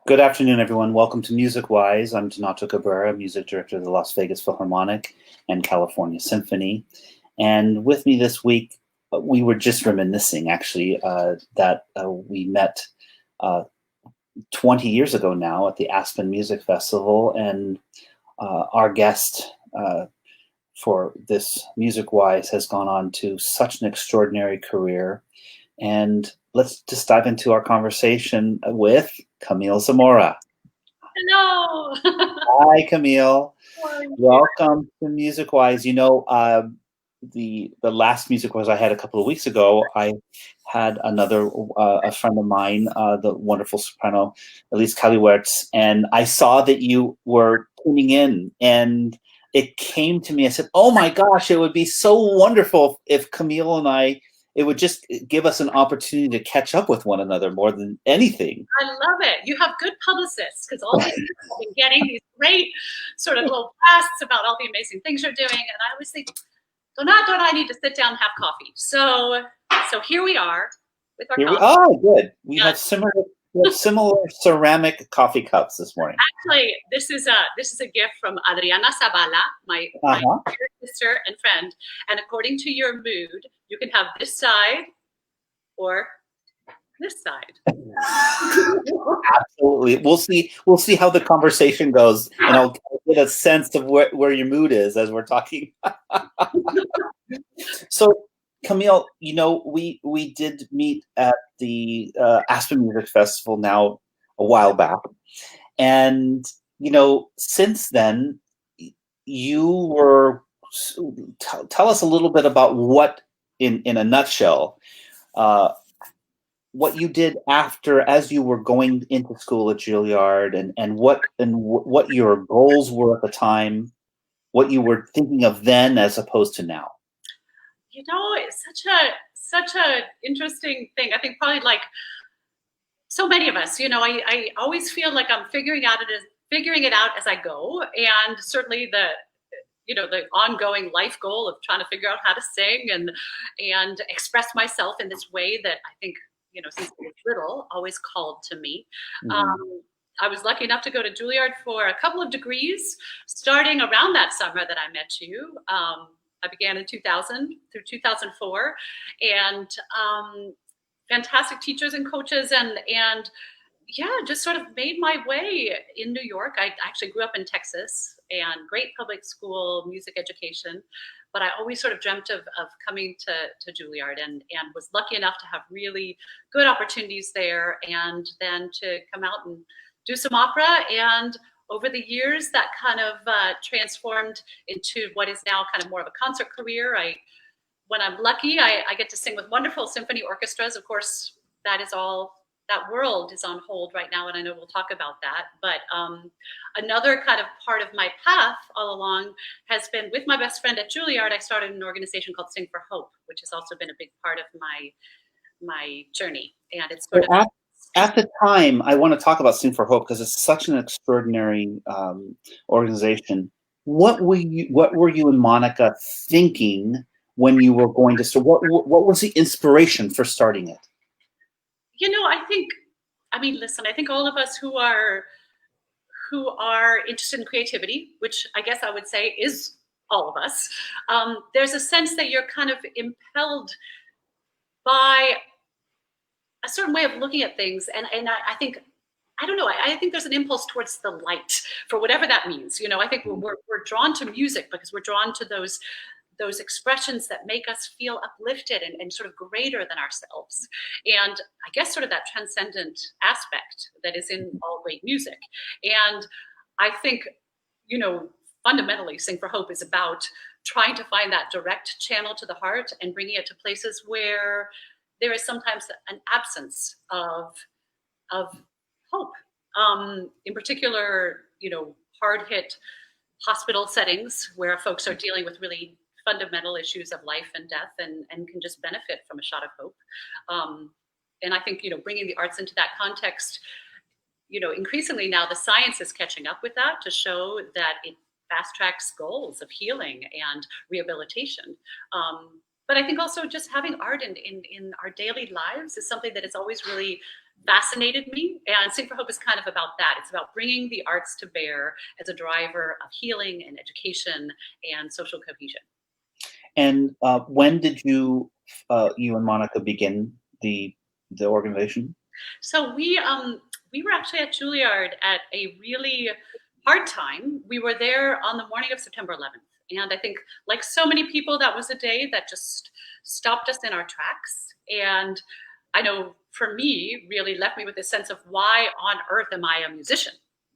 Good afternoon, everyone. Welcome to MusicWise. I'm Donato Cabrera, music director of the Las Vegas Philharmonic and California Symphony. And with me this week, we were just reminiscing, actually, that we met 20 years ago now at the Aspen Music Festival. And our guest for this MusicWise has gone on to such an extraordinary career. And let's just dive into our conversation with Camille Zamora. Hello. Hi, Camille. Welcome to MusicWise. You know, the last MusicWise I had a couple of weeks ago, I had another a friend of mine, the wonderful soprano Elise Caliwertz, and I saw that you were tuning in, and it came to me. I said, "Oh my gosh, it would be so wonderful if Camille and I." It would just give us an opportunity to catch up with one another more than anything. I love it. You have good publicists because all these people have been getting these great sort of little blasts about all the amazing things you're doing. And I always think, Donato and I need to sit down and have coffee. So here we are with our coffee. Oh, good. We have similar ceramic coffee cups this morning. Actually, this is a gift from Adriana Zavala, my sister and friend. And according to your mood, you can have this side or this side. Absolutely. We'll see how the conversation goes, and I'll get a sense of where your mood is as we're talking. So, Camille, you know, we did meet at the Aspen Music Festival now a while back, and you know, since then, you were. Tell us a little bit about what, in a nutshell, what you did as you were going into school at Juilliard, and what your goals were at the time, what you were thinking of then as opposed to now. You know, it's such a interesting thing. I think probably like so many of us, you know, I always feel like I'm figuring it out as I go, and certainly the ongoing life goal of trying to figure out how to sing and express myself in this way that I think, you know, since I was little, always called to me. Mm-hmm. I was lucky enough to go to Juilliard for a couple of degrees, starting around that summer that I met you. I began in 2000 through 2004, and fantastic teachers and coaches, and yeah, just sort of made my way in New York. I actually grew up in Texas, and great public school music education, but I always sort of dreamt of coming to Juilliard, and was lucky enough to have really good opportunities there, and then to come out and do some opera. And over the years, that kind of transformed into what is now kind of more of a concert career. When I'm lucky, I get to sing with wonderful symphony orchestras. Of course, that world is on hold right now, and I know we'll talk about that. But another kind of part of my path all along has been with my best friend at Juilliard. I started an organization called Sing for Hope, which has also been a big part of my journey. And it's sort of at the time, I want to talk about Sing for Hope because it's such an extraordinary organization. What were you and Monica thinking when you were going to start? What was the inspiration for starting it? You know, I think all of us who are interested in creativity, which I guess I would say is all of us, there's a sense that you're kind of impelled by a certain way of looking at things. And I think, I don't know, I think there's an impulse towards the light, for whatever that means. You know, I think we're drawn to music because we're drawn to those expressions that make us feel uplifted and sort of greater than ourselves. And I guess sort of that transcendent aspect that is in all great music. And I think, you know, fundamentally, Sing for Hope is about trying to find that direct channel to the heart and bringing it to places where there is sometimes an absence of hope. In particular, you know, hard-hit hospital settings where folks are dealing with really fundamental issues of life and death, and can just benefit from a shot of hope. And I think, you know, bringing the arts into that context, you know, increasingly now the science is catching up with that to show that it fast tracks goals of healing and rehabilitation. But I think also just having art in our daily lives is something that has always really fascinated me. And Sing for Hope is kind of about that. It's about bringing the arts to bear as a driver of healing and education and social cohesion. And when did you and Monica begin the organization? So we were actually at Juilliard at a really hard time. We were there on the morning of September 11th. And I think, like so many people, that was a day that just stopped us in our tracks. And I know for me, really left me with this sense of, why on earth am I a musician?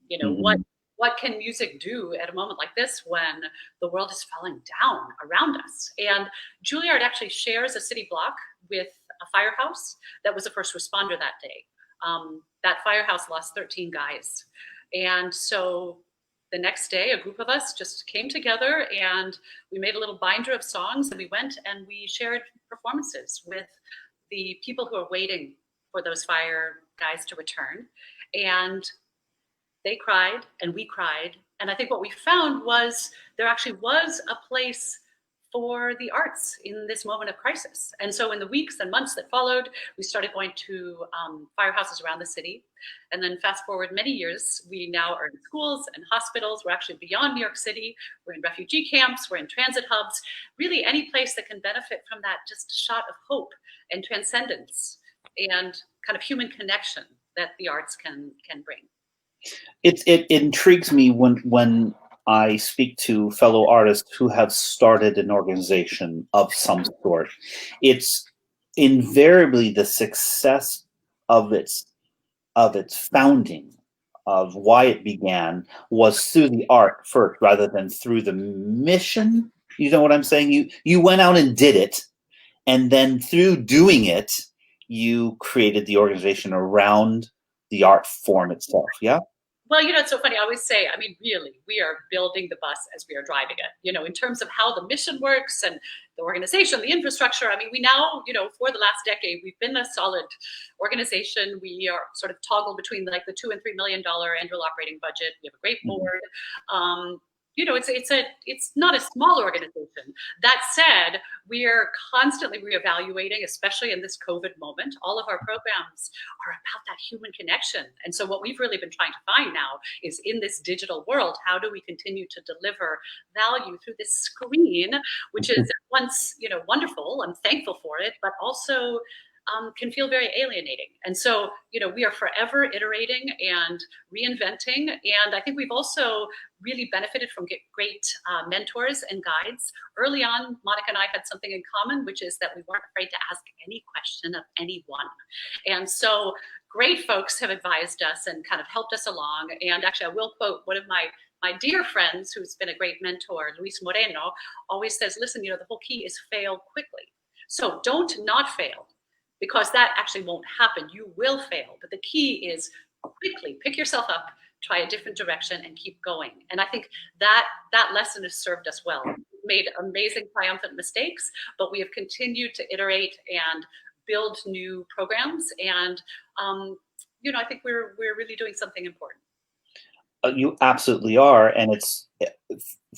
You know, what can music do at a moment like this when the world is falling down around us? And Juilliard actually shares a city block with a firehouse that was a first responder that day. That firehouse lost 13 guys. And so the next day, a group of us just came together and we made a little binder of songs, and we went and we shared performances with the people who are waiting for those fire guys to return. And they cried and we cried. And I think what we found was there actually was a place for the arts in this moment of crisis. And so in the weeks and months that followed, we started going to firehouses around the city. And then fast forward many years, we now are in schools and hospitals. We're actually beyond New York City. We're in refugee camps. We're in transit hubs. Really any place that can benefit from that just shot of hope and transcendence and kind of human connection that the arts can bring. It intrigues me when I speak to fellow artists who have started an organization of some sort. It's invariably the success of its founding, of why it began, was through the art first rather than through the mission. You know what I'm saying? You went out and did it, and then through doing it, you created the organization around the art form itself. Yeah. Well, you know, it's so funny. I always say, I mean, really, we are building the bus as we are driving it, you know, in terms of how the mission works and the organization, the infrastructure. I mean, we now, you know, for the last decade, we've been a solid organization. We are sort of toggle between like the $2 and $3 million annual operating budget. We have a great board. You know, it's not a small organization. That said, we are constantly reevaluating, especially in this COVID moment. All of our programs are about that human connection. And so what we've really been trying to find now is, in this digital world, how do we continue to deliver value through this screen, which is once, you know, wonderful. I'm thankful for it, but also can feel very alienating. And so, you know, we are forever iterating and reinventing. And I think we've also really benefited from great mentors and guides. Early on, Monica and I had something in common, which is that we weren't afraid to ask any question of anyone. And so great folks have advised us and kind of helped us along. And actually, I will quote one of my dear friends, who's been a great mentor, Luis Moreno, always says, listen, you know, the whole key is fail quickly. So don't not fail, because that actually won't happen. You will fail. But the key is quickly pick yourself up, try a different direction, and keep going. And I think that lesson has served us well. We've made amazing, triumphant mistakes, but we have continued to iterate and build new programs. And, you know, I think we're really doing something important. You absolutely are. And it's,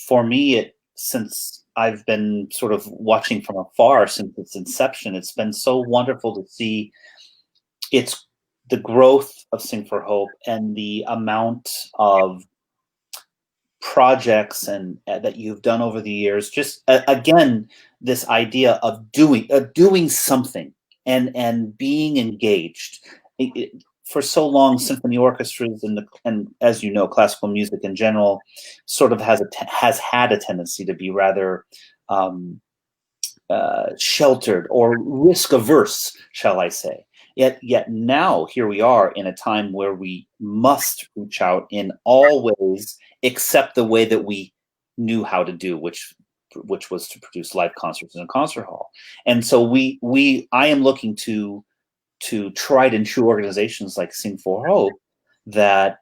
for me, since I've been sort of watching from afar since its inception, it's been so wonderful to see the growth of Sing for Hope and the amount of projects and that you've done over the years. Just again, this idea of doing something and being engaged. For so long, symphony orchestras and as you know, classical music in general sort of has had a tendency to be rather sheltered or risk averse, shall I say. Yet now here we are in a time where we must reach out in all ways except the way that we knew how to do, which was to produce live concerts in a concert hall. And so I am looking to tried and true organizations like Sing for Hope that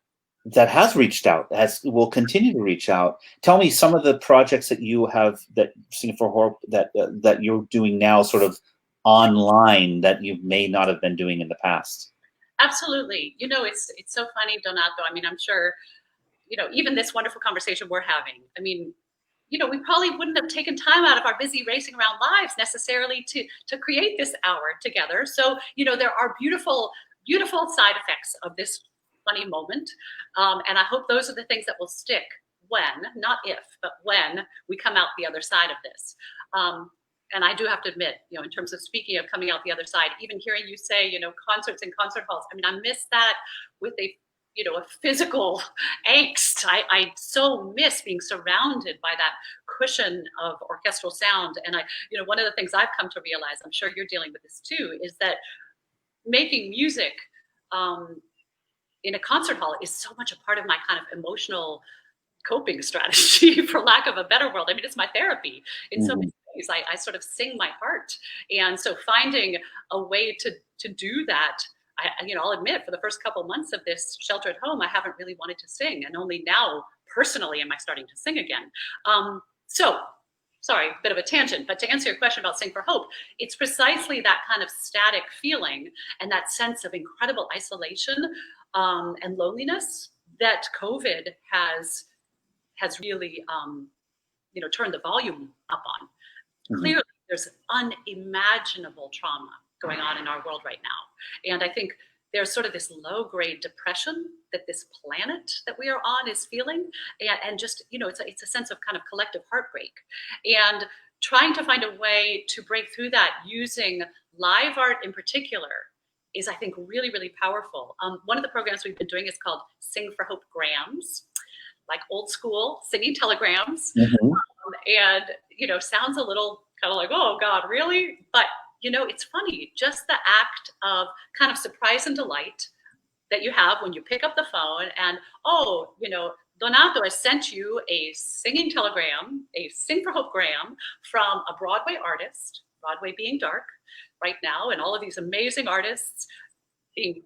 has reached out, will continue to reach out. Tell me some of the projects that you have, that Sing for Hope, that you're doing now, sort of online, that you may not have been doing in the past. Absolutely. You know, it's so funny, Donato. I mean, I'm sure, you know, even this wonderful conversation we're having, I mean, you know, we probably wouldn't have taken time out of our busy racing around lives necessarily to create this hour together. So, you know, there are beautiful beautiful side effects of this funny moment. And I hope those are the things that will stick when, not if, but when we come out the other side of this. And I do have to admit, in terms of speaking of coming out the other side, even hearing you say, concerts in concert halls, I mean, I miss that with a physical angst. I so miss being surrounded by that cushion of orchestral sound. And one of the things I've come to realize, I'm sure you're dealing with this too, is that making music in a concert hall is so much a part of my kind of emotional coping strategy, for lack of a better word. I mean, it's my therapy in so many ways. I sort of sing my heart. And so finding a way to do that, I'll admit, for the first couple of months of this shelter at home, I haven't really wanted to sing. And only now, personally, am I starting to sing again. So, sorry, a bit of a tangent, but to answer your question about Sing for Hope, it's precisely that kind of static feeling and that sense of incredible isolation and loneliness that COVID has really, turned the volume up on. Clearly, there's unimaginable trauma going on in our world right now. And I think there's sort of this low-grade depression that this planet that we are on is feeling. And just, it's a sense of kind of collective heartbreak. And trying to find a way to break through that using live art in particular is, I think, really, really powerful. One of the programs we've been doing is called Sing for Hope Grams, like old school singing telegrams. And, sounds a little kind of like, oh God, really? But, it's funny, just the act of kind of surprise and delight that you have when you pick up the phone and, Donato has sent you a singing telegram, a Sing for Hope gram from a Broadway artist, Broadway being dark right now, and all of these amazing artists being,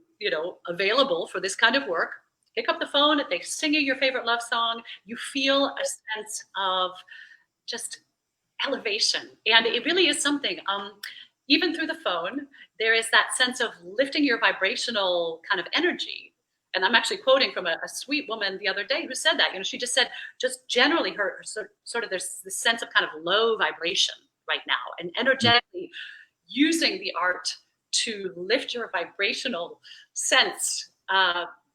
available for this kind of work. Pick up the phone, they sing you your favorite love song, you feel a sense of just elevation. And it really is something, even through the phone, there is that sense of lifting your vibrational kind of energy. And I'm actually quoting from a sweet woman the other day who said that, she just said, just generally her sort of there's this sense of kind of low vibration right now, and energetically using the art to lift your vibrational sense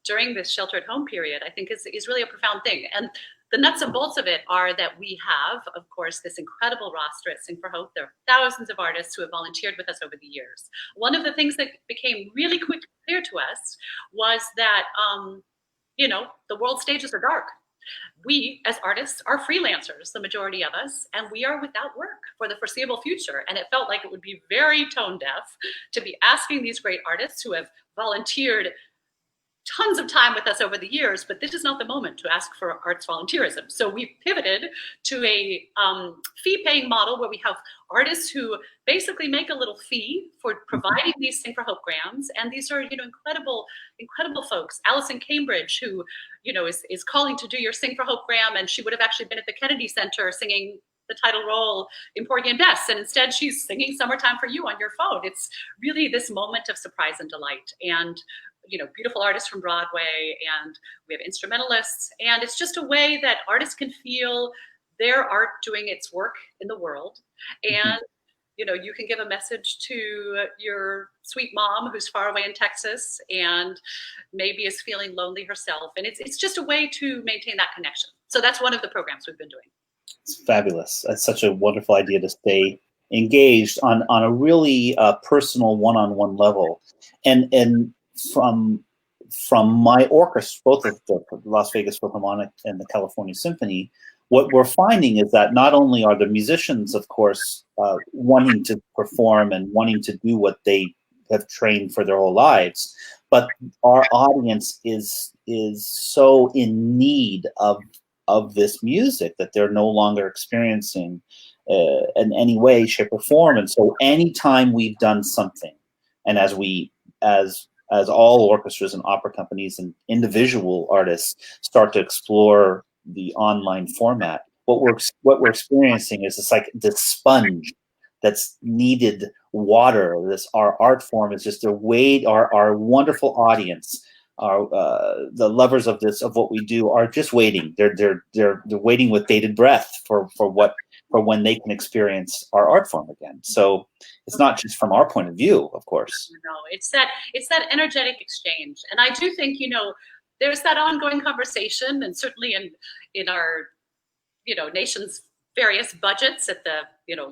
during this shelter at home period, I think is really a profound thing. And the nuts and bolts of it are that we have, of course, this incredible roster at Sing for Hope. There are thousands of artists who have volunteered with us over the years. One of the things that became really quickly clear to us was that, the world stages are dark. We, as artists, are freelancers, the majority of us, and we are without work for the foreseeable future. And it felt like it would be very tone deaf to be asking these great artists who have volunteered tons of time with us over the years, but this is not the moment to ask for arts volunteerism. So we pivoted to a fee-paying model where we have artists who basically make a little fee for providing these Sing for Hope grams. And these are, incredible folks. Alison Cambridge, who, is calling to do your Sing for Hope gram, and she would have actually been at the Kennedy Center singing the title role in Porgy and Bess, and instead she's singing Summertime for You on your phone. It's really this moment of surprise and delight. And beautiful artists from Broadway, and we have instrumentalists, and it's just a way that artists can feel their art doing its work in the world. And you can give a message to your sweet mom who's far away in Texas and maybe is feeling lonely herself, and it's just a way to maintain that connection. So that's one of the programs we've been doing. It's fabulous. It's such a wonderful idea to stay engaged on a really personal one-on-one level, and from my orchestra, both of the Las Vegas Philharmonic and the California Symphony, what we're finding is that not only are the musicians, of course, wanting to perform and wanting to do what they have trained for their whole lives, but our audience is so in need of this music that they're no longer experiencing in any way, shape, or form. And so anytime we've done something, and as all orchestras and opera companies and individual artists start to explore the online format, what we're experiencing is it's like this sponge that's needed water. Our art form is just our wonderful audience, the lovers of what we do are just waiting. They're waiting with bated breath for what for when they can experience our art form again. So it's not just from our point of view, of course. No, it's that energetic exchange. And I do think, there's that ongoing conversation, and certainly in our, nation's various budgets at the,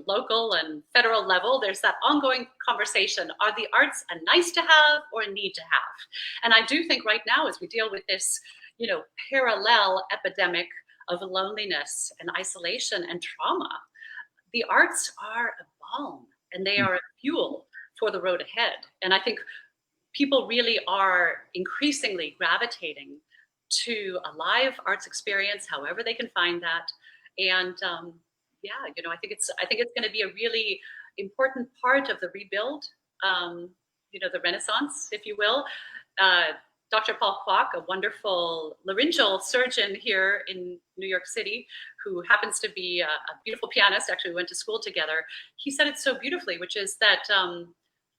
local and federal level, there's that ongoing conversation. Are the arts a nice to have or a need to have? And I do think right now, as we deal with this, parallel epidemic of loneliness and isolation and trauma, the arts are a balm and they are a fuel for the road ahead. And I think people really are increasingly gravitating to a live arts experience, however they can find that. And I think it's going to be a really important part of the rebuild, the Renaissance, if you will. Dr. Paul Kwok, a wonderful laryngeal surgeon here in New York City, who happens to be a beautiful pianist. Actually, we went to school together. He said it so beautifully, which is that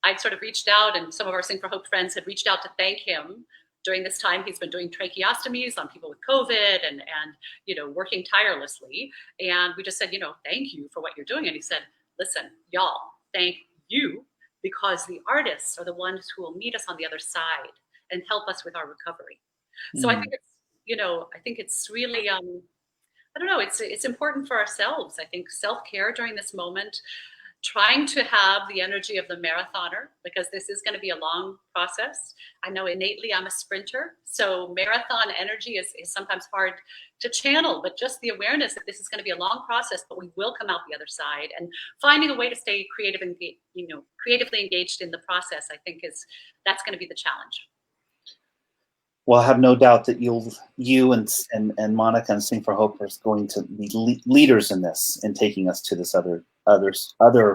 I'd sort of reached out, and some of our Sing for Hope friends had reached out to thank him during this time. He's been doing tracheostomies on people with COVID and working tirelessly. And we just said, thank you for what you're doing. And he said, listen, y'all, thank you, because the artists are the ones who will meet us on the other side and help us with our recovery. So I think it's really, I don't know, it's important for ourselves. I think self-care during this moment, trying to have the energy of the marathoner, because this is going to be a long process. I know innately I'm a sprinter, so marathon energy is sometimes hard to channel, but just the awareness that this is going to be a long process, but we will come out the other side, and finding a way to stay creative and creatively engaged in the process, I think that's going to be the challenge. Well, I have no doubt that you and Monica and Sing for Hope are going to be leaders in this, and taking us to this other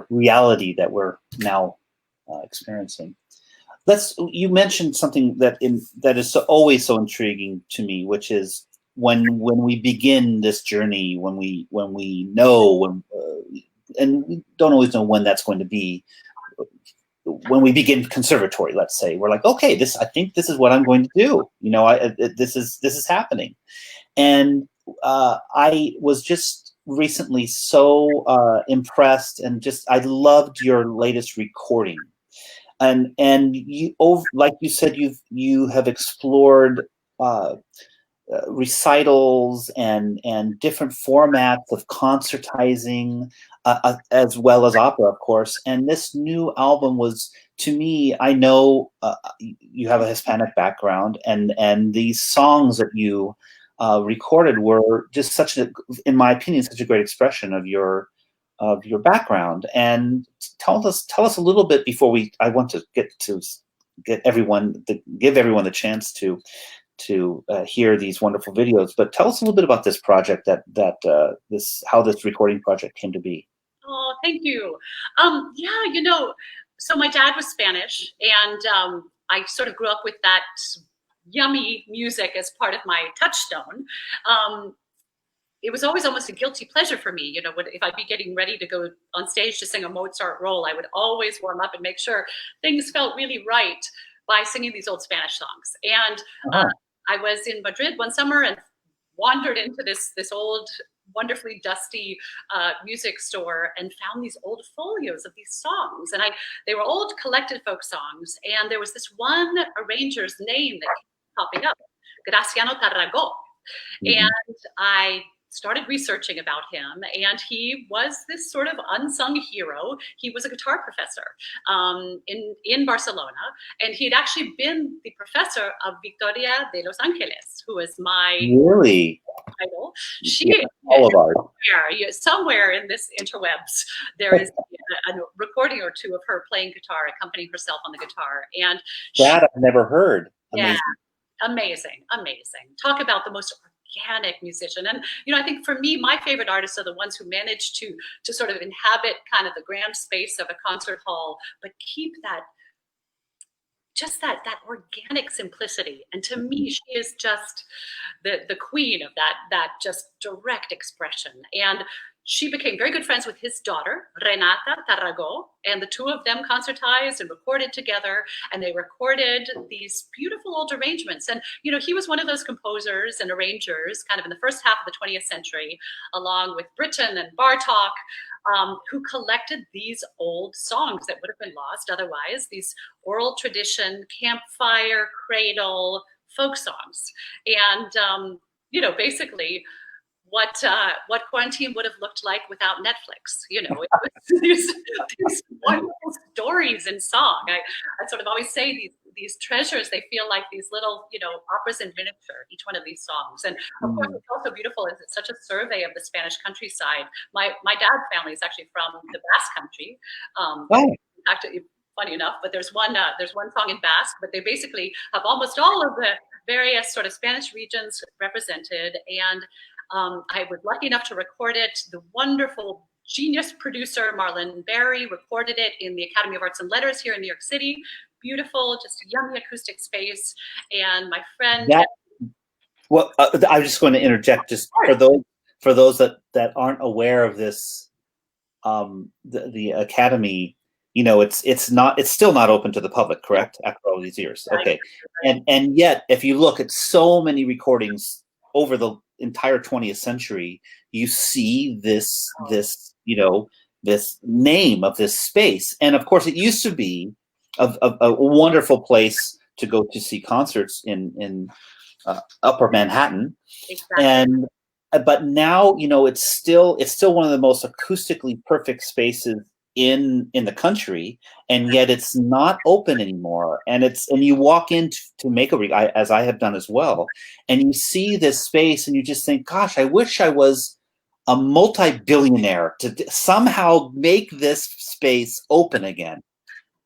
reality that we're now experiencing. You mentioned something that is always so intriguing to me, which is when we begin this journey, when we know and we don't always know when that's going to be. When we begin conservatory, let's say, we're like, okay, I think this is what I'm going to do. This is happening. And I was just recently so impressed, and I loved your latest recording. And you, like you said, you have explored recitals and different formats of concertizing, as well as opera, of course. And this new album was, to me, I know you have a Hispanic background, and these songs that you recorded were just in my opinion, such a great expression of your background. And tell us a little bit before I want to give everyone the chance to hear these wonderful videos. But tell us a little bit about this project, how this recording project came to be. Oh, thank you. So my dad was Spanish, and I sort of grew up with that yummy music as part of my touchstone. It was always almost a guilty pleasure for me. If I'd be getting ready to go on stage to sing a Mozart role, I would always warm up and make sure things felt really right by singing these old Spanish songs. And I was in Madrid one summer and wandered into this old, wonderfully dusty music store and found these old folios of these songs. And they were old collected folk songs. And there was this one arranger's name that kept popping up, Graciano Tarragó. Mm-hmm. And I started researching about him, and he was this sort of unsung hero. He was a guitar professor in Barcelona, and he'd actually been the professor of Victoria de Los Angeles, who was my idol. All of ours. Somewhere in this interwebs, there is a recording or two of her playing guitar, accompanying herself on the guitar. And I've never heard. Amazing. Yeah, amazing. Talk about the most organic musician. And I think for me, my favorite artists are the ones who manage to sort of inhabit kind of the grand space of a concert hall, but keep that organic simplicity. And to me, she is just the queen of that just direct expression. And she became very good friends with his daughter, Renata Tarragó, and the two of them concertized and recorded together, and they recorded these beautiful old arrangements. And, you know, he was one of those composers and arrangers kind of in the first half of the 20th century, along with Britten and Bartók, who collected these old songs that would have been lost otherwise, these oral tradition, campfire, cradle, folk songs. And, you know, basically, what quarantine would have looked like without Netflix. You know, it was these wonderful stories in song. I sort of always say these treasures, they feel like these little, you know, operas in miniature, each one of these songs. And of course, it's also beautiful as it's such a survey of the Spanish countryside. My dad's family is actually from the Basque Country. In fact, funny enough, but there's one song in Basque, but they basically have almost all of the various sort of Spanish regions represented. And I was lucky enough to record it. The wonderful genius producer Marlon Berry recorded it in the Academy of Arts and Letters here in New York City. Beautiful, just yummy acoustic space. And my friend. Well, I was just going to interject, just for those that aren't aware of this, the Academy. You know, it's still not open to the public, correct? After all these years, okay. And yet, if you look at so many recordings over the entire 20th century, you see this you know, this name of this space. And of course, it used to be a wonderful place to go to see concerts in Upper Manhattan, exactly. But now, you know, it's still one of the most acoustically perfect spaces in the country, and yet it's not open anymore. And you walk in to make as I have done as well, and you see this space and you just think, gosh, I wish I was a multi-billionaire to somehow make this space open again.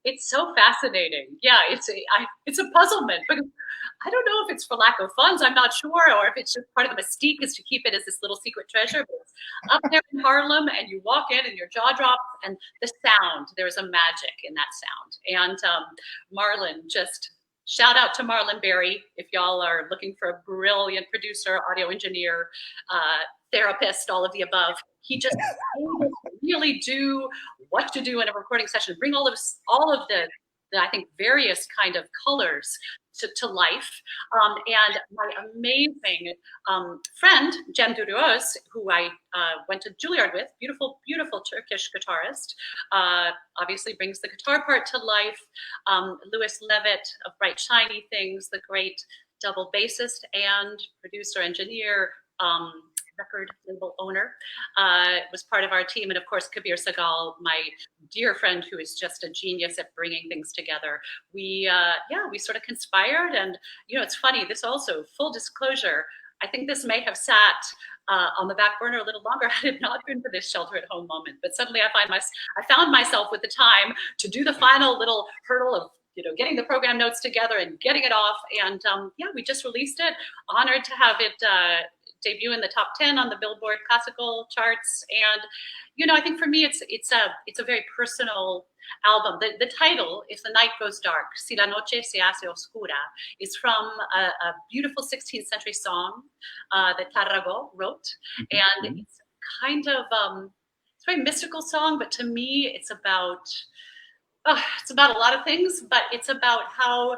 It's so fascinating. Yeah, it's a puzzlement, because I don't know if it's for lack of funds, I'm not sure, or if it's just part of the mystique is to keep it as this little secret treasure. But it's up there in Harlem, and you walk in and your jaw drops, and the sound, there's a magic in that sound. And Marlon, just shout out to Marlon Berry if y'all are looking for a brilliant producer, audio engineer, therapist, all of the above. He just really do what to do in a recording session, bring all of the I think various kind of colors to life. And my amazing friend, Cem Duruoz, who I went to Juilliard with, beautiful, beautiful Turkish guitarist, obviously brings the guitar part to life. Louis Levitt of Bright Shiny Things, the great double bassist and producer engineer, record label owner, was part of our team. And of course, Kabir Sagal, my dear friend, who is just a genius at bringing things together. We sort of conspired. And, you know, it's funny, this also, full disclosure, I think this may have sat on the back burner a little longer had it not been for this shelter at home moment. But suddenly I found myself with the time to do the final little hurdle of, you know, getting the program notes together and getting it off. And we just released it. Honored to have it debut in the top 10 on the Billboard classical charts. And, you know, I think for me, it's a very personal album. The title, If the Night Goes Dark, Si la noche se hace oscura, is from a beautiful 16th century song that Tarragó wrote. And it's kind of, it's a very mystical song, but to me, it's about a lot of things, but it's about how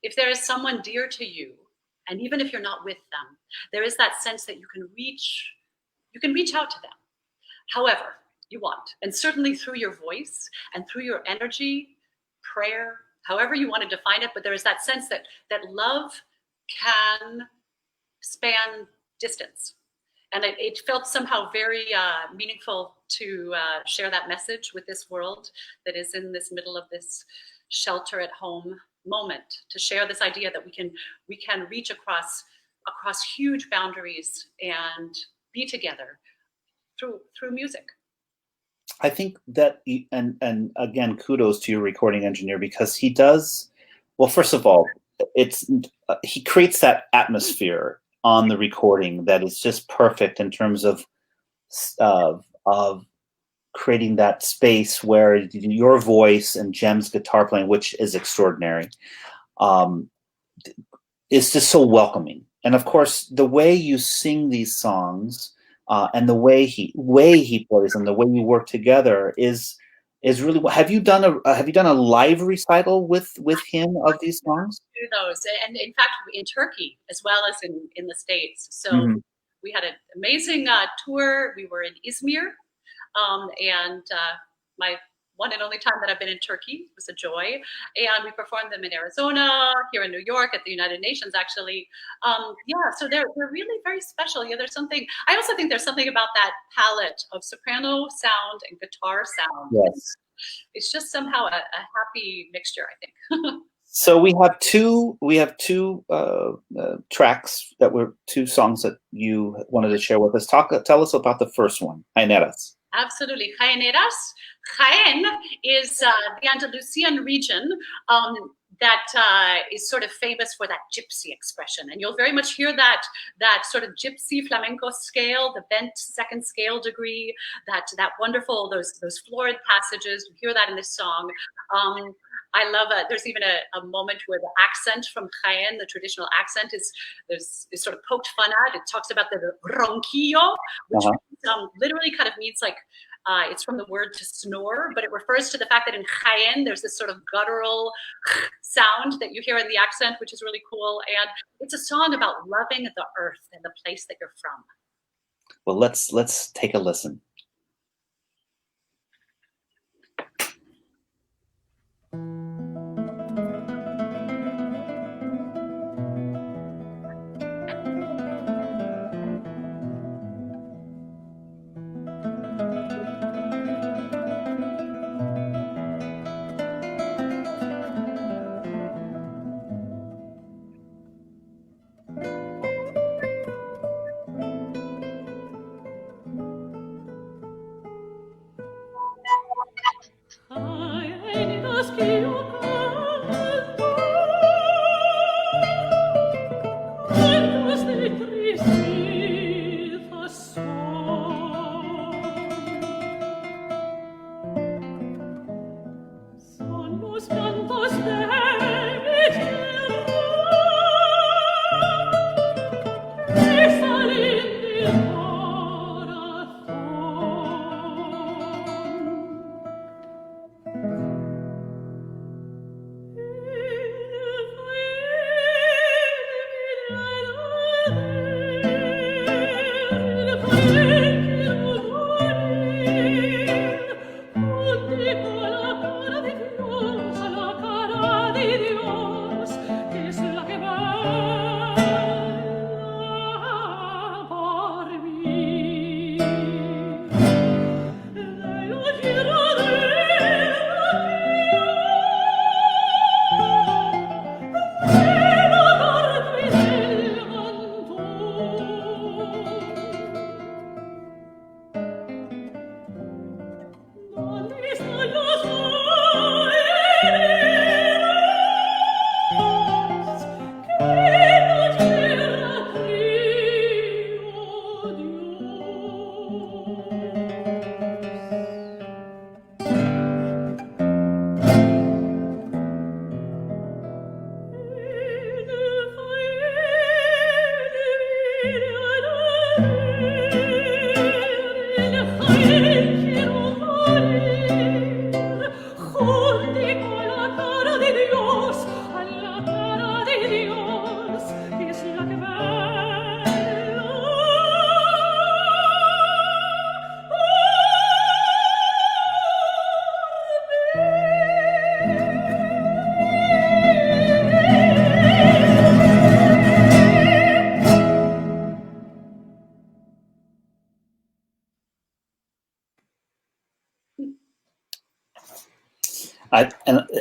if there is someone dear to you, and even if you're not with them, there is that sense that you can reach out to them however you want. And certainly through your voice and through your energy, prayer, however you want to define it. But there is that sense that love can span distance. And it felt somehow very meaningful to share that message with this world that is in this middle of this shelter at home moment, to share this idea that we can reach across huge boundaries and be together through music. I think that, and again, kudos to your recording engineer, because he does, well, first of all, he creates that atmosphere on the recording that is just perfect in terms of creating that space where your voice and Jem's guitar playing, which is extraordinary, is just so welcoming. And of course, the way you sing these songs and the way he plays and the way you work together is really. Have you done a live recital with him of these songs? Do those, and in fact, in Turkey as well as in the States. So we had an amazing tour. We were in Izmir, and my one and only time that I've been in Turkey. It was a joy. And we performed them in Arizona, here in New York, at the United Nations, actually. Yeah, so they're really very special. Yeah, there's something, I also think there's something about that palette of soprano sound and guitar sound. Yes. It's just somehow a happy mixture, I think. So we have two tracks that were two songs that you wanted to share with us. Tell us about the first one, Jaineras. Absolutely. Jaineras. Jaén is the Andalusian region that is sort of famous for that gypsy expression. And you'll very much hear that sort of gypsy flamenco scale, the bent second scale degree, that wonderful, those florid passages. You hear that in this song. I love it. There's even a moment where the accent from Jaén, the traditional accent, is sort of poked fun at. It talks about the ronquillo, which literally kind of means like, it's from the word to snore, but it refers to the fact that in Jaén, there's this sort of guttural sound that you hear in the accent, which is really cool. And it's a song about loving the earth and the place that you're from. Well, let's take a listen.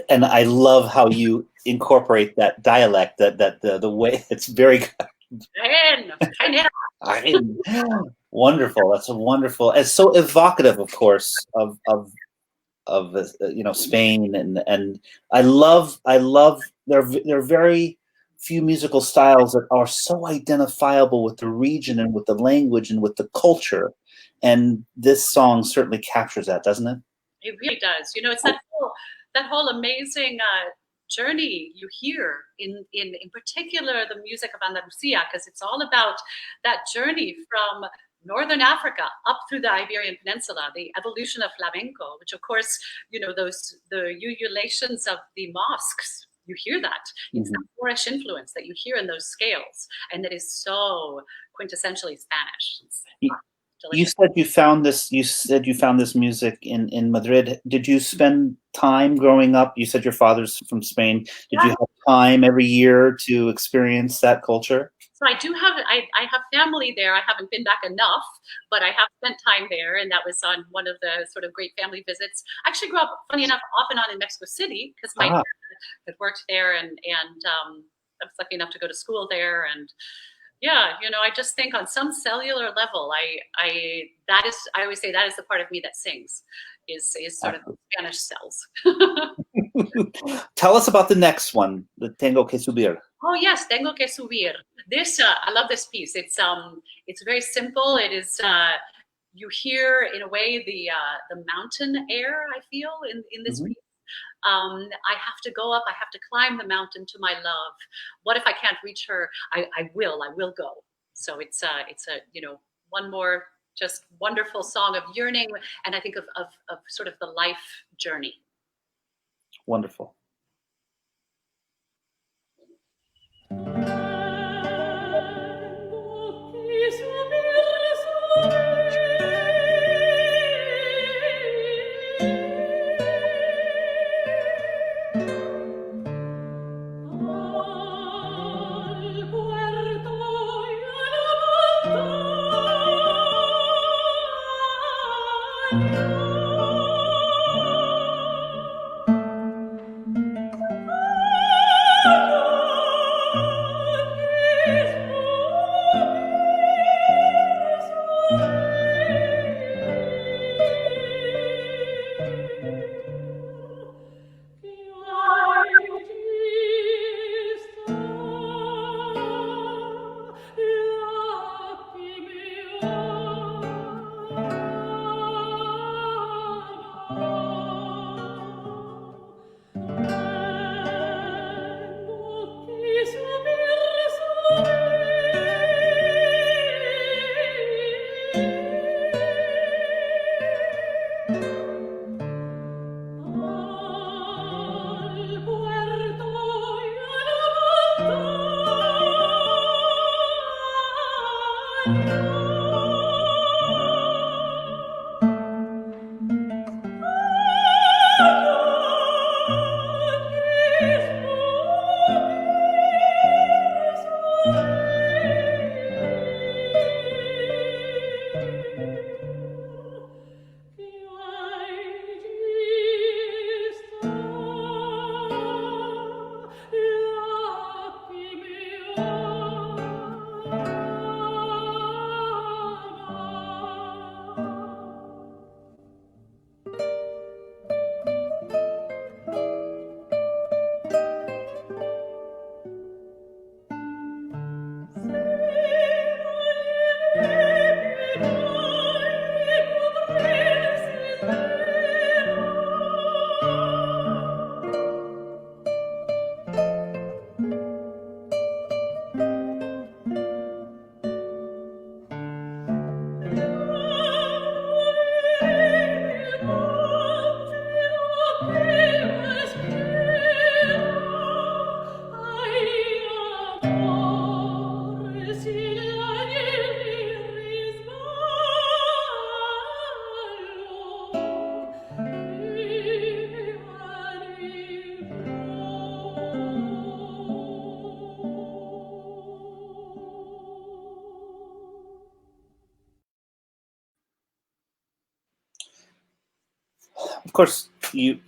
And I love how you incorporate that dialect, that the way it's very wonderful. That's a wonderful. It's so evocative, of course, of Spain, and I love. There are very few musical styles that are so identifiable with the region and with the language and with the culture, and this song certainly captures that, doesn't it? It really does. It's that whole amazing journey you hear in particular the music of Andalusia, because it's all about that journey from Northern Africa, up through the Iberian Peninsula, the evolution of flamenco, which of course, you know, the ululations of the mosques, you hear that. It's the Moorish influence that you hear in those scales, and that is so quintessentially Spanish. You said you found this. You said you found this music in Madrid. Did you spend time growing up? You said your father's from Spain. Did you have time every year to experience that culture? So I do have I have family there. I haven't been back enough, but I have spent time there, and that was on one of the sort of great family visits. I actually grew up, funny enough, off and on in Mexico City because my dad had worked there, and I was lucky enough to go to school there, and. Yeah, you know, I just think on some cellular level, I always say that is the part of me that sings, is sort of the Spanish cells. Tell us about the next one, the Tengo que Subir. Oh yes, Tengo que Subir. This I love this piece. It's very simple. It is you hear in a way the mountain air, I feel, in this piece. I have to go up. I have to climb the mountain to my love. What if I can't reach her? I will go. So it's a you know, one more just wonderful song of yearning, and I think of sort of the life journey. Wonderful. Of course, you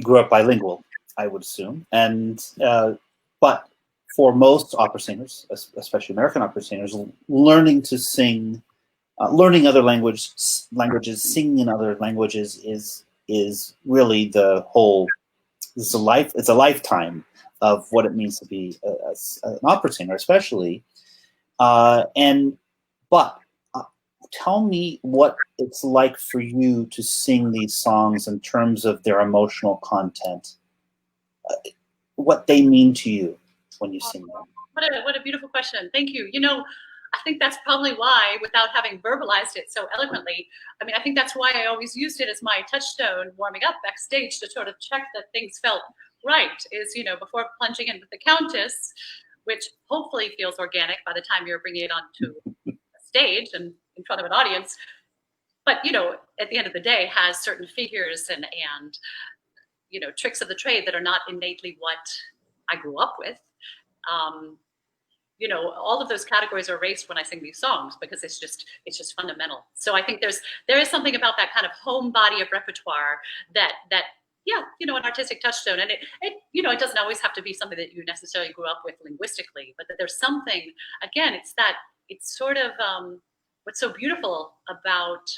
grew up bilingual, I would assume, and but for most opera singers, especially American opera singers, learning to sing, learning other languages, singing in other languages is really the whole. It's a lifetime of what it means to be an opera singer, especially, but. Tell me what it's like for you to sing these songs in terms of their emotional content, what they mean to you when you sing them. What a beautiful question. Thank you. You know, I think that's probably why, without having verbalized it so eloquently, I mean, I think that's why I always used it as my touchstone warming up backstage to sort of check that things felt right, is, you know, before plunging in with the Countess, which hopefully feels organic by the time you're bringing it onto a stage and in front of an audience. But, you know, at the end of the day, has certain figures and you know, tricks of the trade that are not innately what I grew up with. You know, all of those categories are erased when I sing these songs because it's just fundamental. So I think there is something about that kind of home body of repertoire that yeah, you know, an artistic touchstone. And it you know, it doesn't always have to be something that you necessarily grew up with linguistically, but that there's something, again, it's sort of what's so beautiful about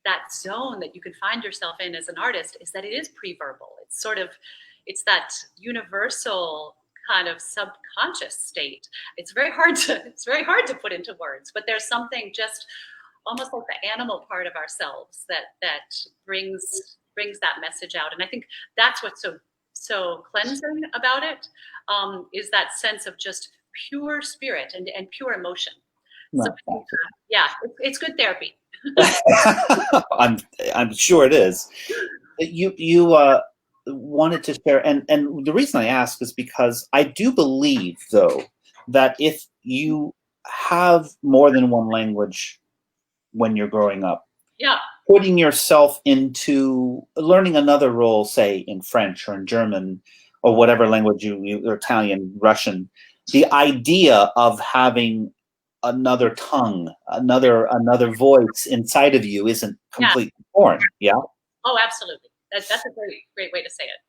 that zone that you can find yourself in as an artist is that it is pre-verbal. It's that universal kind of subconscious state. It's very hard to put into words, but there's something just almost like the animal part of ourselves that brings that message out. And I think that's what's so cleansing about it, is that sense of just pure spirit and pure emotion. No, so, yeah, it's good therapy. I'm sure it is. You wanted to share, and the reason I ask is because I do believe, though, that if you have more than one language when you're growing up, yeah, putting yourself into learning another role, say in French or in German or whatever language or Italian, Russian, the idea of having another tongue, another voice inside of you isn't completely foreign. Yeah. Oh, absolutely. That's a great way to say it.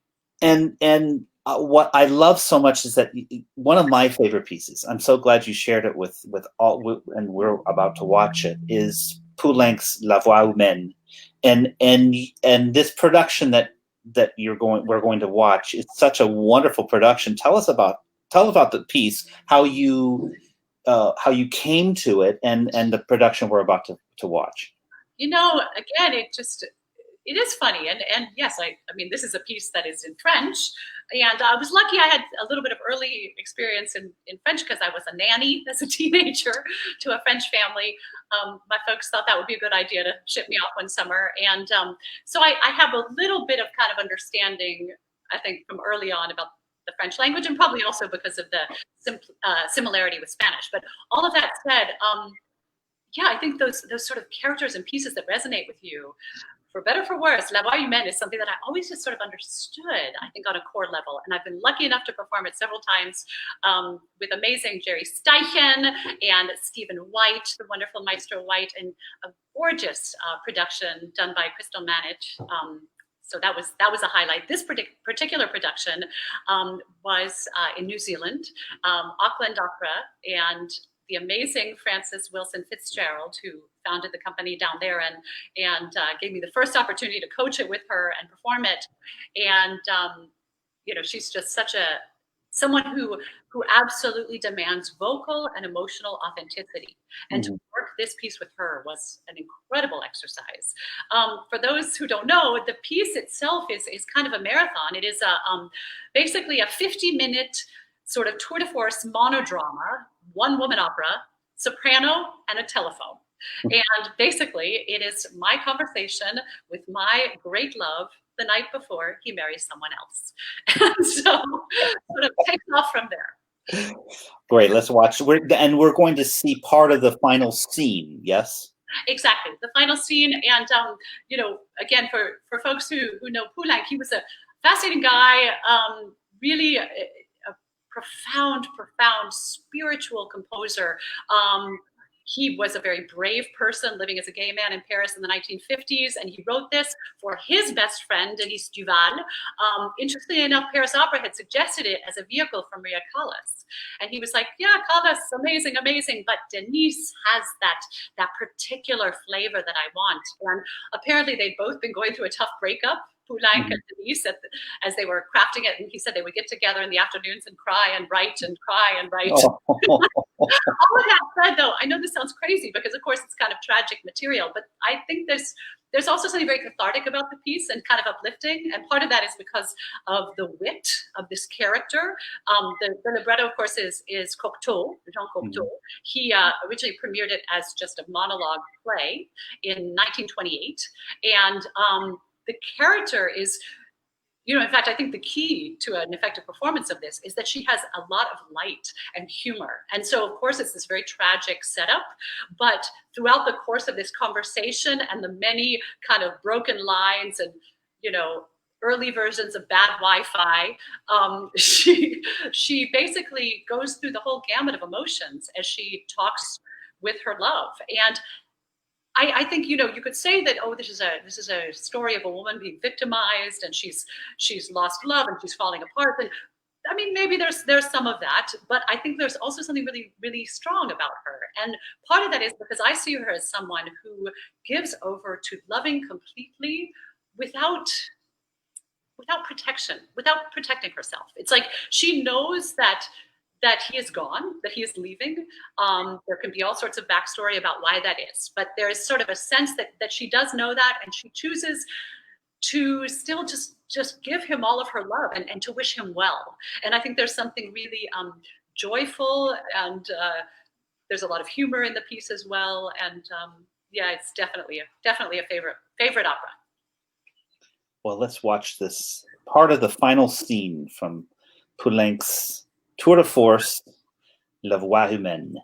And what I love so much is that one of my favorite pieces, I'm so glad you shared it with all, and we're about to watch it, is Poulenc's La Voix humaine, and this production that we're going to watch is such a wonderful production. Tell us about the piece, how you came to it, and the production we're about to watch. You know, again, it is funny, and yes, I mean, this is a piece that is in French, and I was lucky I had a little bit of early experience in French because I was a nanny as a teenager to a French family. My folks thought that would be a good idea to ship me off one summer, and so I have a little bit of kind of understanding, I think, from early on about the French language, and probably also because of the similarity with Spanish. But all of that said, yeah, I think those sort of characters and pieces that resonate with you, for better or for worse, La Voix humaine is something that I always just sort of understood, I think, on a core level. And I've been lucky enough to perform it several times with amazing Jerry Steichen and Stephen White, the wonderful Maestro White, and a gorgeous production done by Crystal Manich. So that was a highlight. This particular production was in New Zealand, Auckland Opera, and the amazing Frances Wilson Fitzgerald, who founded the company down there and gave me the first opportunity to coach it with her and perform it. And you know, she's just someone who absolutely demands vocal and emotional authenticity. And to work this piece with her was an incredible exercise. For those who don't know, the piece itself is kind of a marathon. It is basically a 50-minute sort of tour de force monodrama, one-woman opera, soprano, and a telephone. And basically, it is my conversation with my great love the night before he marries someone else. And so sort of takes off from there. Great, let's watch. We're going to see part of the final scene, yes? Exactly, the final scene. And, you know, again, for folks who know Poulenc, he was a fascinating guy, really a profound spiritual composer. He was a very brave person living as a gay man in Paris in the 1950s, and he wrote this for his best friend, Denise Duval. Interestingly enough, Paris Opera had suggested it as a vehicle for Maria Callas. And he was like, yeah, Callas, amazing, but Denise has that particular flavor that I want. And apparently they'd both been going through a tough breakup Poulenc and Denise as they were crafting it. And he said they would get together in the afternoons and cry and write and cry and write. Oh. All of that said, though, I know this sounds crazy because, of course, it's kind of tragic material, but I think there's also something very cathartic about the piece and kind of uplifting. And part of that is because of the wit of this character. The libretto, of course, is Cocteau, Jean Cocteau. He originally premiered it as just a monologue play in 1928. And the character is, in fact, I think the key to an effective performance of this is that she has a lot of light and humor. And so, of course, it's this very tragic setup. But throughout the course of this conversation and the many kind of broken lines and, early versions of bad Wi-Fi, she basically goes through the whole gamut of emotions as she talks with her love. And I think you could say that, oh, this is a story of a woman being victimized and she's lost love and she's falling apart. And I mean, maybe there's some of that, but I think there's also something really, really strong about her. And part of that is because I see her as someone who gives over to loving completely without protection, without protecting herself. It's like she knows that he is gone, that he is leaving. There can be all sorts of backstory about why that is, but there is sort of a sense that she does know that, and she chooses to still just give him all of her love and to wish him well. And I think there's something really joyful, and there's a lot of humor in the piece as well. And yeah, it's definitely a favorite opera. Well, let's watch this part of the final scene from Poulenc's tour de force, La Voix humaine.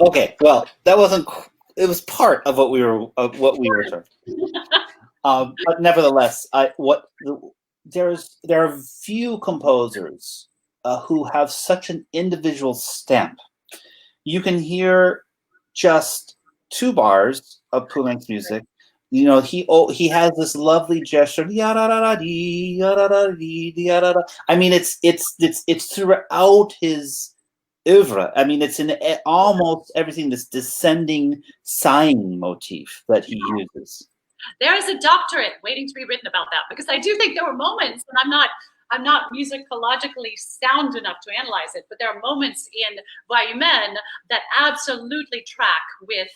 Okay, well, that wasn't. It was part of what we were talking. But nevertheless, there are few composers who have such an individual stamp. You can hear just 2 bars of Poulenc's music. He has this lovely gesture. I mean, it's throughout his oeuvre. I mean, it's in almost everything, this descending sighing motif that he uses. There is a doctorate waiting to be written about that, because I do think there were moments, and I'm not musicologically sound enough to analyze it, but there are moments in voix humaine that absolutely track with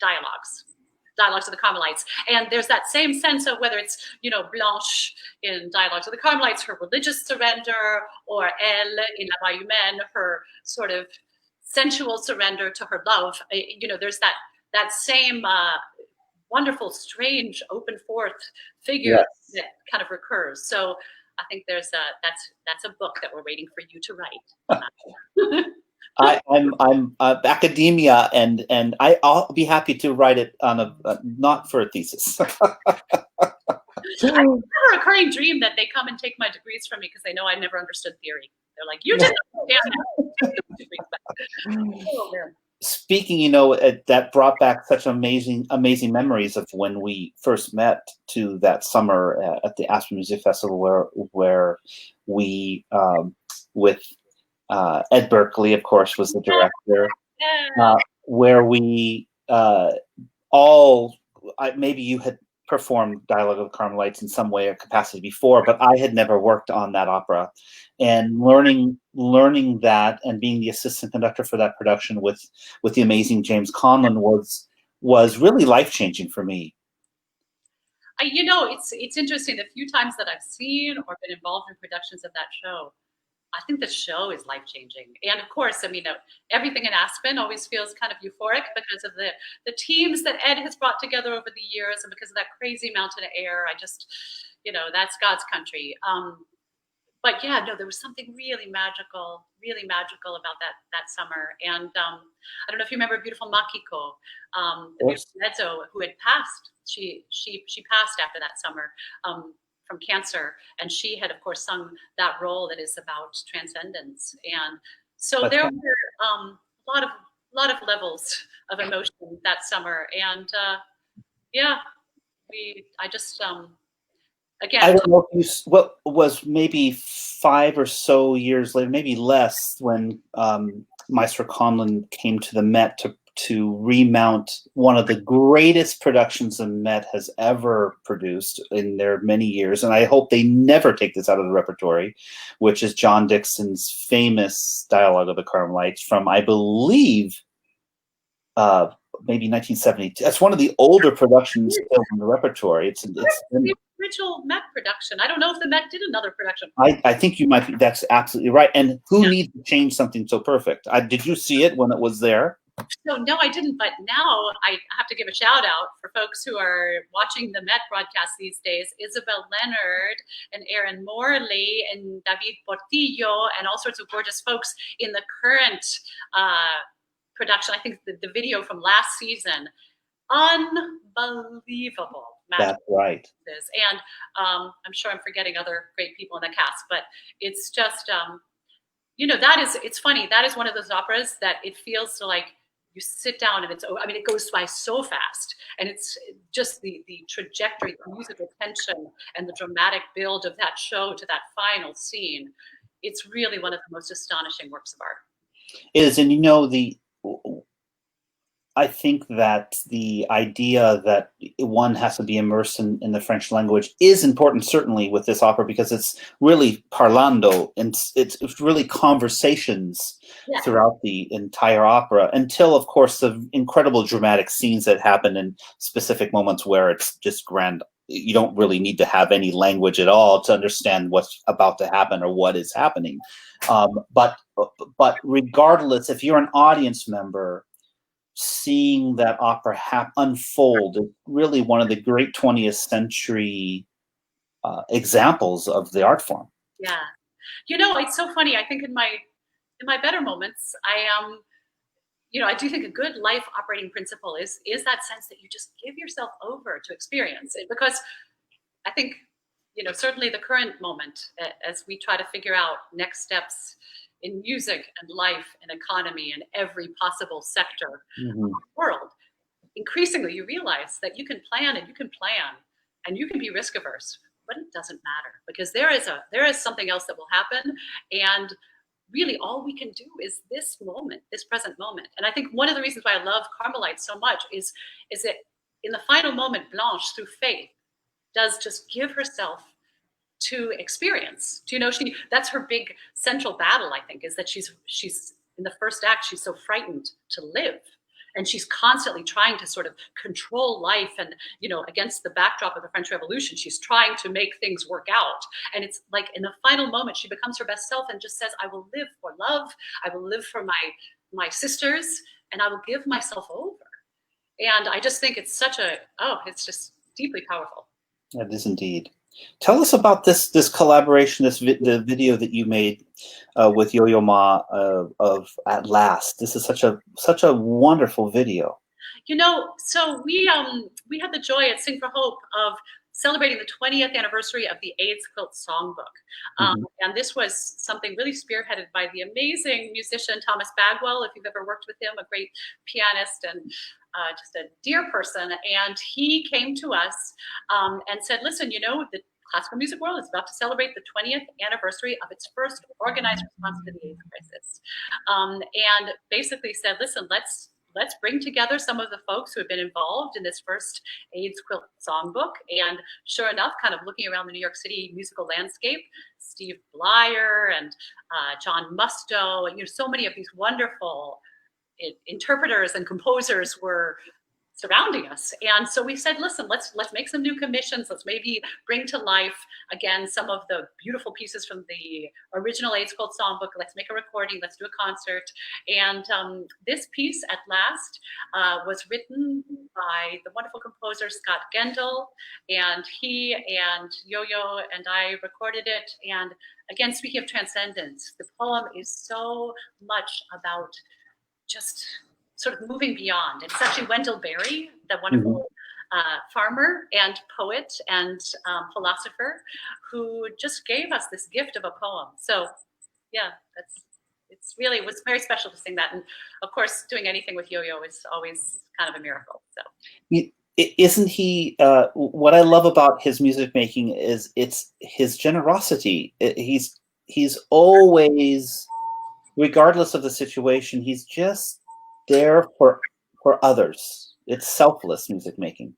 dialogues of the Carmelites. And there's that same sense of whether it's, Blanche in Dialogues of the Carmelites, her religious surrender, or Elle in La Voix Humaine, her sort of sensual surrender to her love. There's that same wonderful, strange, open forth figure that kind of recurs. So I think that's a book that we're waiting for you to write. I'm academia, and I'll be happy to write it on not for a thesis. I have a recurring dream that they come and take my degrees from me because they know I never understood theory. They're like, you didn't understand that. Speaking, that brought back such amazing memories of when we first met to that summer at the Aspen Music Festival, where we with Ed Berkeley, of course, was the director, where we maybe you had performed Dialogue of the Carmelites in some way or capacity before, but I had never worked on that opera. And learning that and being the assistant conductor for that production with the amazing James Conlon was really life-changing for me. It's interesting. The few times that I've seen or been involved in productions of that show, I think the show is life-changing. And of course, everything in Aspen always feels kind of euphoric because of the teams that Ed has brought together over the years, and because of that crazy mountain air. I just, that's God's country. But yeah, no, there was something really magical about that summer. And I don't know if you remember beautiful Makiko, the beautiful mezzo who had passed. She passed after that summer. From cancer, and she had, of course, sung that role that is about transcendence, and so there were a lot of levels of emotion that summer, and I just again. I don't know if what was maybe 5 or so years later, maybe less, when Maestro Conlon came to the Met to remount one of the greatest productions the Met has ever produced in their many years, and I hope they never take this out of the repertory, which is John Dixon's famous Dialogue of the Carmelites from, I believe, maybe 1972. That's one of the older productions still in the repertory. It's the original Met production. I don't know if the Met did another production. I think you might be. That's absolutely right. And who needs to change something so perfect? Did you see it when it was there? No, I didn't. But now I have to give a shout out for folks who are watching the Met broadcast these days. Isabel Leonard and Aaron Morley and David Portillo and all sorts of gorgeous folks in the current production. I think the video from last season, unbelievable. That's right. And I'm sure I'm forgetting other great people in the cast, but it's just, it's funny. That is one of those operas that it feels like you sit down and it goes by so fast, and it's just the trajectory, the musical tension, and the dramatic build of that show to that final scene. It's really one of the most astonishing works of art. It is, and I think that the idea that one has to be immersed in the French language is important, certainly with this opera, because it's really parlando, and it's really conversations throughout the entire opera, until, of course, the incredible dramatic scenes that happen in specific moments where it's just grand. You don't really need to have any language at all to understand what's about to happen or what is happening. But regardless, if you're an audience member, seeing that opera unfold is really one of the great 20th century examples of the art form. Yeah, it's so funny. I think in my better moments, I do think a good life operating principle is that sense that you just give yourself over to experience it, because I think certainly the current moment, as we try to figure out next steps in music and life and economy and every possible sector of the world, increasingly you realize that you can plan and you can be risk averse, but it doesn't matter, because there is something else that will happen, and really all we can do is this moment, this present moment. And I think one of the reasons why I love Carmelites so much is that in the final moment, Blanche, through faith, does just give herself to experience. Do you know, that's her big central battle, I think, is that she's in the first act, she's so frightened to live. And she's constantly trying to sort of control life. And, you know, against the backdrop of the French Revolution, she's trying to make things work out. And it's like in the final moment, she becomes her best self and just says, I will live for love. I will live for my sisters, and I will give myself over. And I just think it's it's just deeply powerful. It is indeed. Tell us about this collaboration, the video that you made with Yo-Yo Ma of At Last. This is such a wonderful video. You know, so we had the joy at Sing for Hope of celebrating the 20th anniversary of the AIDS Quilt Songbook. And this was something really spearheaded by the amazing musician Thomas Bagwell, if you've ever worked with him, a great pianist and just a dear person. And he came to us and said, listen, you know, the classical music world is about to celebrate the 20th anniversary of its first organized response to the AIDS crisis. And basically said, listen, let's bring together some of the folks who have been involved in this first AIDS Quilt Songbook. And sure enough, kind of looking around the New York City musical landscape, Steve Blyer and John Musto, and, you know, so many of these wonderful interpreters and composers were surrounding us. And so we said, listen, let's make some new commissions. Let's maybe bring to life, again, some of the beautiful pieces from the original AIDS Quilt Songbook. Let's make a recording. Let's do a concert. And this piece, At Last, was written by the wonderful composer Scott Gendel. And he and Yo-Yo and I recorded it. And again, speaking of transcendence, the poem is so much about just sort of moving beyond. It's actually Wendell Berry, the wonderful farmer and poet and philosopher, who just gave us this gift of a poem. So yeah, it was very special to sing that. And of course, doing anything with Yo-Yo is always kind of a miracle. So isn't he, what I love about his music making is it's his generosity. He's always, regardless of the situation, he's just there for others. It's selfless music making.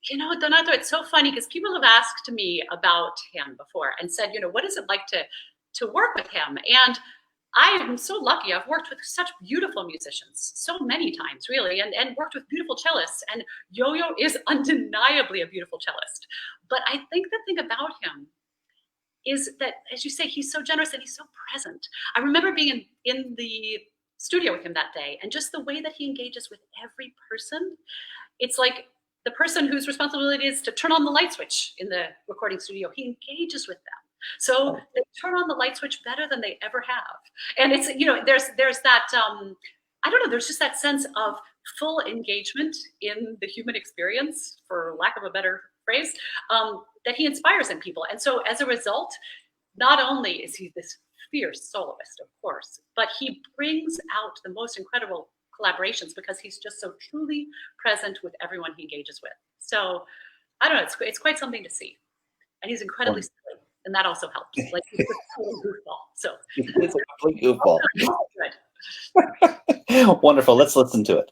You know, Donato, it's so funny because people have asked me about him before and said, you know, what is it like to work with him? And I am so lucky. I've worked with such beautiful musicians so many times, really, and worked with beautiful cellists. And Yo-Yo is undeniably a beautiful cellist. But I think the thing about him is that, as you say, he's so generous and he's so present. I remember being in the studio with him that day, and just the way that he engages with every person. It's like the person whose responsibility is to turn on the light switch in the recording studio, he engages with them. So they turn on the light switch better than they ever have. And it's, you know, there's that, I don't know, there's just that sense of full engagement in the human experience, for lack of a better phrase, that he inspires in people. And so as a result, not only is he this fierce soloist, of course, but he brings out the most incredible collaborations because he's just so truly present with everyone he engages with. So I don't know, it's quite something to see. And he's incredibly silly, and that also helps. Like, he's a total goofball. So it's a complete goofball. Wonderful. Let's listen to it.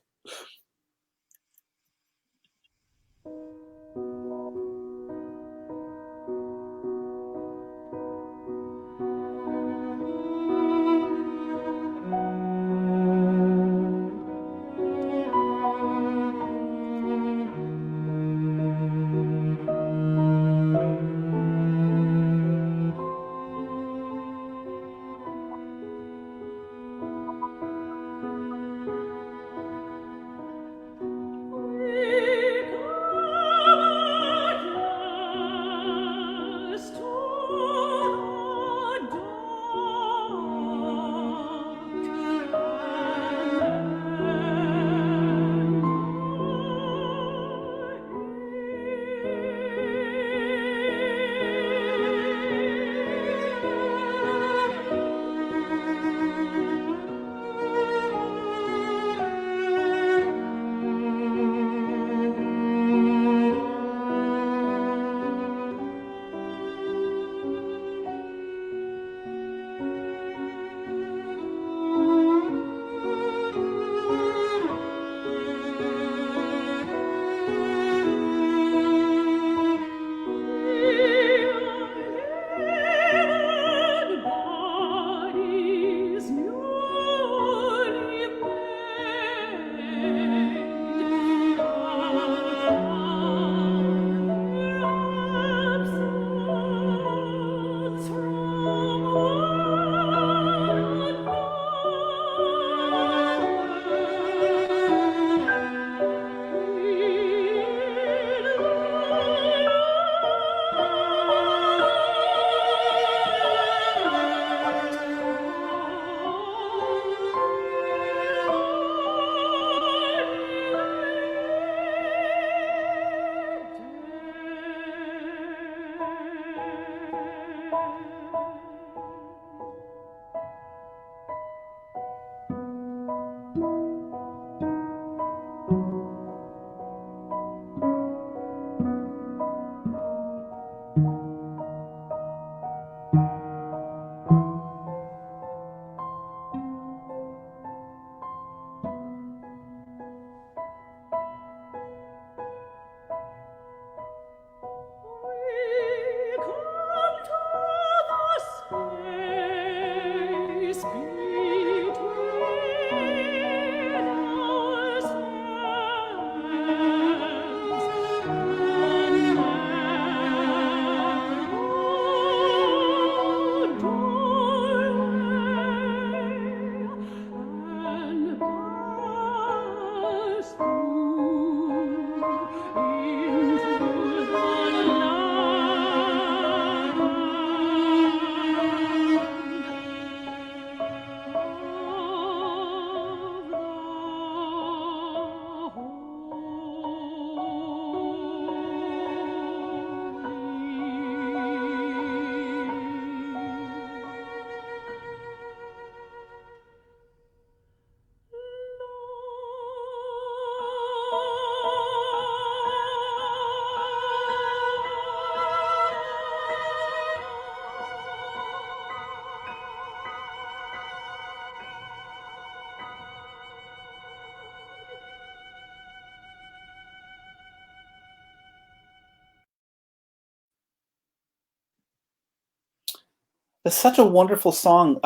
It's such a wonderful song.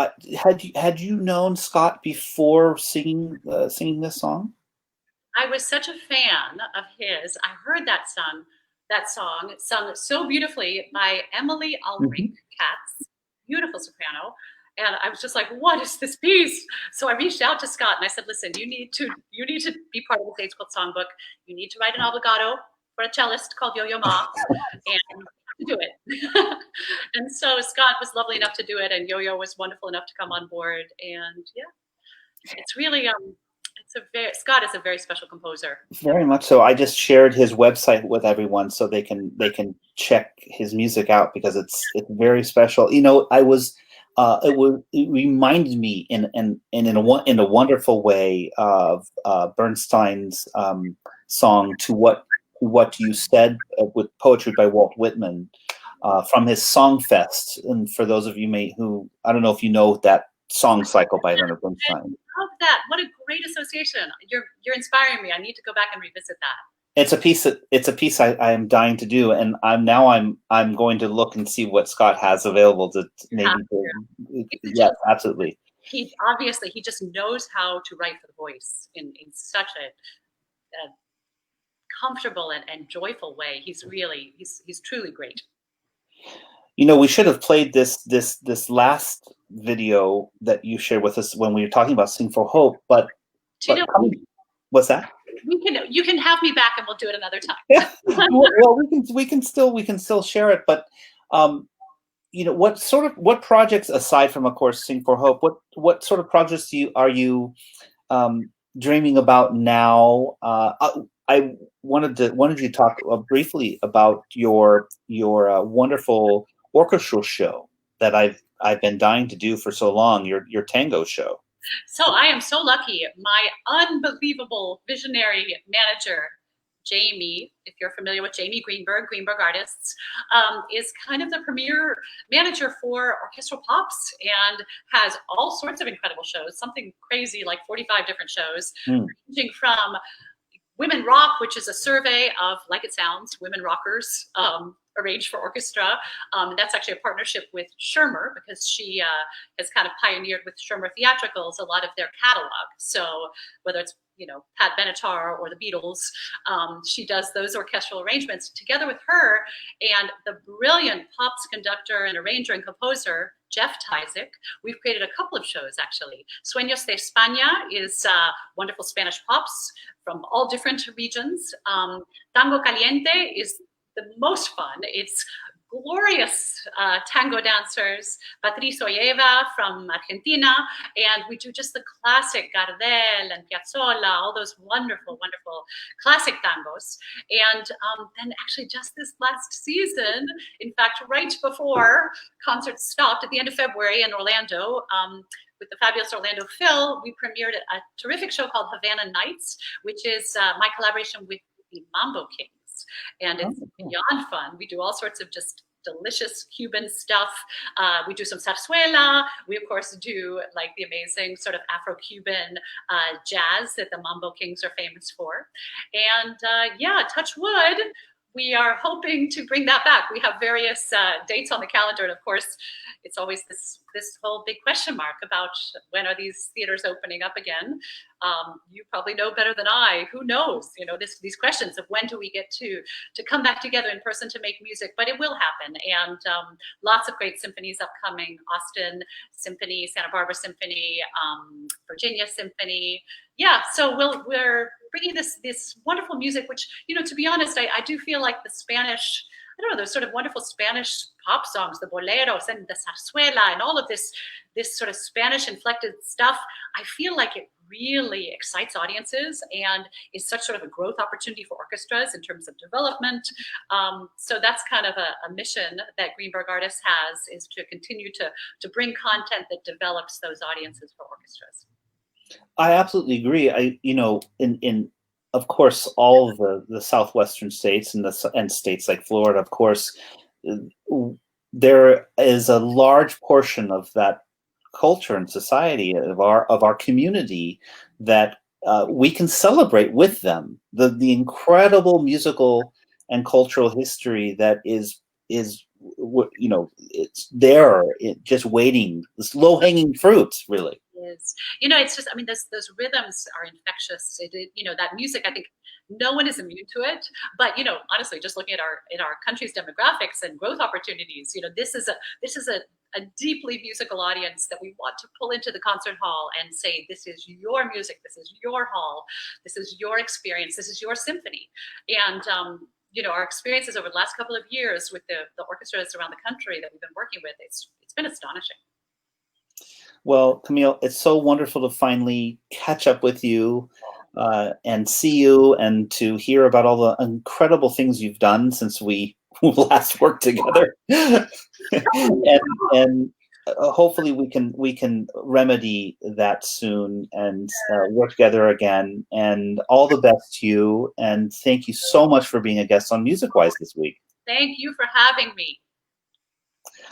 Had you known Scott before singing this song? I was such a fan of his. I heard that song sung so beautifully by Emily Albrink Mhm. Katz, beautiful soprano. And I was just like, what is this piece? So I reached out to Scott and I said, listen, you need to be part of the Stage School Songbook. You need to write an obligato for a cellist called Yo-Yo Ma and do it. And so Scott was lovely enough to do it, and Yo-Yo was wonderful enough to come on board. And yeah, it's really Scott is a very special composer. Very much so. I just shared his website with everyone so they can check his music out because it's very special. You know, it reminded me in a wonderful way of Bernstein's song to what you said with poetry by Walt Whitman from his Songfest. And for those of you who I don't know if you know that song cycle by Leonard Bernstein. Love that. What a great association. You're inspiring me. I need to go back and revisit that. It's a piece I am dying to do, and I'm going to look and see what Scott has available to maybe. Yes, absolutely. He just knows how to write for the voice in such a comfortable and joyful way. He's truly great. You know, we should have played this last video that you shared with us when we were talking about Sing for Hope, but what's that? You can have me back and we'll do it another time. Well, we can still share it, but you know, what projects aside from, of course, Sing for Hope, what sort of projects are you dreaming about now? I wanted you to talk briefly about your wonderful orchestral show that I've been dying to do for so long. Your tango show. So I am so lucky. My unbelievable visionary manager, Jamie, if you're familiar with Jamie Greenberg Artists, is kind of the premier manager for orchestral pops and has all sorts of incredible shows, something crazy like 45 different shows, ranging from Women Rock, which is a survey of, like it sounds, women rockers arranged for orchestra. That's actually a partnership with Schirmer because she has kind of pioneered with Schirmer Theatricals a lot of their catalog. So whether it's Pat Benatar or the Beatles, she does those orchestral arrangements together with her and the brilliant pops conductor and arranger and composer Jeff Tyzik. We've created a couple of shows, actually. Sueños de España is wonderful Spanish pops from all different regions. Tango Caliente is the most fun. It's glorious tango dancers, Patricio y Eva from Argentina, and we do just the classic Gardel and Piazzolla, all those wonderful, wonderful classic tangos. And then actually just this last season, in fact, right before concerts stopped at the end of February in Orlando, with the fabulous Orlando Phil, we premiered a terrific show called Havana Nights, which is my collaboration with the Mambo Kings. And it's beyond fun. We do all sorts of just delicious Cuban stuff. We do some zarzuela. We, of course, do like the amazing sort of Afro-Cuban jazz that the Mambo Kings are famous for. And yeah, touch wood, we are hoping to bring that back. We have various dates on the calendar. And of course, it's always this whole big question mark about when are these theaters opening up again. You probably know better than I. Who knows? These questions of when do we get to come back together in person to make music, but it will happen. And lots of great symphonies upcoming: Austin Symphony, Santa Barbara Symphony, Virginia Symphony. Yeah, so we're bringing this wonderful music, which, to be honest, I do feel like the Spanish, I don't know, those sort of wonderful Spanish pop songs, the boleros and the zarzuela and all of this sort of Spanish inflected stuff, I feel like it really excites audiences and is such sort of a growth opportunity for orchestras in terms of development. So that's kind of a mission that Greenberg Artists has, is to continue to bring content that develops those audiences for orchestras. I absolutely agree. In of course, all of the southwestern states and states like Florida, of course, there is a large portion of that culture and society of our community that we can celebrate with them. The incredible musical and cultural history that is it's there, just waiting. This low-hanging fruit, really. Is. It's just, I mean, those rhythms are infectious. That music, I think no one is immune to it. But honestly, just looking at our country's demographics and growth opportunities, this is a deeply musical audience that we want to pull into the concert hall and say, this is your music, this is your hall, this is your experience, this is your symphony. And our experiences over the last couple of years with the orchestras around the country that we've been working with, it's been astonishing. Well, Camille, it's so wonderful to finally catch up with you and see you, and to hear about all the incredible things you've done since we last worked together. and hopefully we can remedy that soon and work together again. And all the best to you. And thank you so much for being a guest on MusicWise this week. Thank you for having me.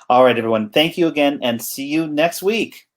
All right, everyone. Thank you again, and see you next week.